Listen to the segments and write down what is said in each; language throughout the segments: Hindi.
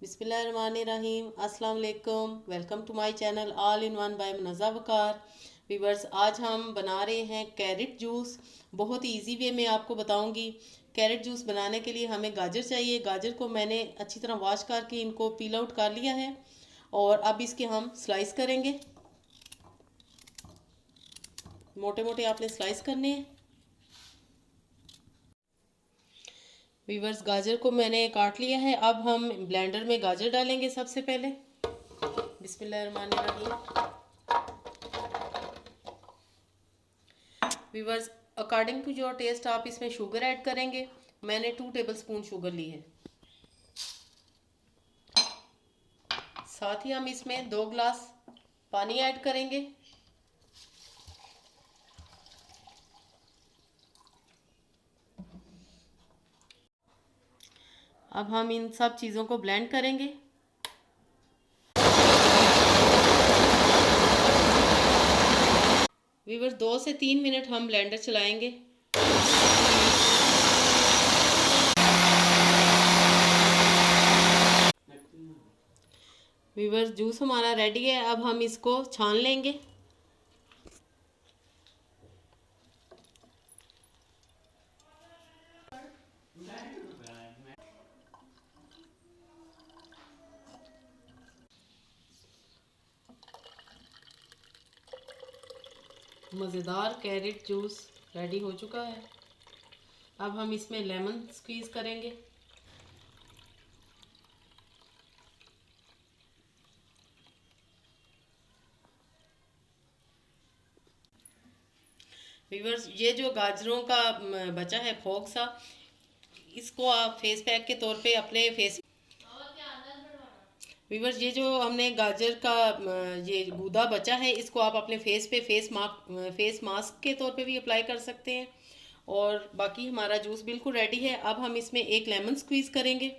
बिस्मिल्लाहिर्रहमानिर्रहीम। अस्सलाम वालेकुम। Welcome to my channel all in one by Munazza Waqar. Viewers, आज हम बना रहे हैं कैरेट जूस। बहुत ही इजी वे में आपको बताऊंगी। कैरेट जूस बनाने के लिए हमें गाजर चाहिए। गाजर को मैंने अच्छी तरह वॉश करके इनको पील आउट कर लिया है और अब इसके हम स्लाइस करेंगे। मोटे मोटे आपने स्लाइस करने हैं। वीवर्स, गाजर को मैंने काट लिया है। अब हम ब्लेंडर में गाजर डालेंगे सबसे पहले। बिस्मिल्लाहिर्रहमानिर्रहीम। Viewers, according to your taste आप इसमें शुगर ऐड करेंगे। मैंने 2 टेबलस्पून शुगर ली है। साथ ही हम इसमें 2 गिलास पानी ऐड करेंगे। अब हम इन सब चीज़ों को ब्लेंड करेंगे। वीवर्स, 2 से 3 मिनट हम ब्लेंडर चलाएंगे। वीवर्स, जूस हमारा रेडी है। अब हम इसको छान लेंगे। मज़ेदार कैरेट जूस रेडी हो चुका है। अब हम इसमें लेमन स्क्वीज़ करेंगे। वीवर्स, ये जो गाजरों का बचा है फोक सा, इसको आप फेस पैक के तौर पे अपने फेस। वीवर्स, ये जो हमने गाजर का ये गूदा बचा है, इसको आप अपने फेस पे फेस मास्क के तौर पे भी अप्लाई कर सकते हैं। और बाकी हमारा जूस बिल्कुल रेडी है। अब हम इसमें एक लेमन स्क्वीज़ करेंगे।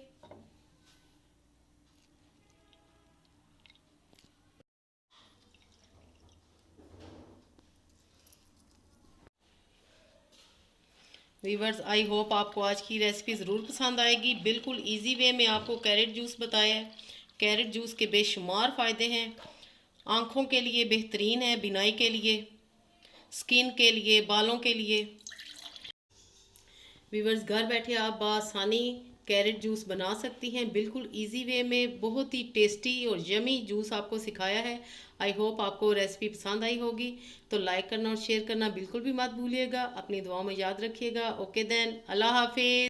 वीवर्स, आई होप आपको आज की रेसिपी ज़रूर पसंद आएगी। बिल्कुल इजी वे में आपको कैरेट जूस बताया है। कैरेट जूस के बेशुमार फ़ायदे हैं। आँखों के लिए बेहतरीन है, बिनाई के लिए, स्किन के लिए, बालों के लिए। वीवर्स, घर बैठे आप बआसानी कैरेट जूस बना सकती हैं। बिल्कुल इजी वे में बहुत ही टेस्टी और यमी जूस आपको सिखाया है। आई होप आपको रेसिपी पसंद आई होगी। तो लाइक करना और शेयर करना बिल्कुल भी मत भूलिएगा। अपनी दुआओं में याद रखिएगा। ओके देन, अल्लाह हाफिज़।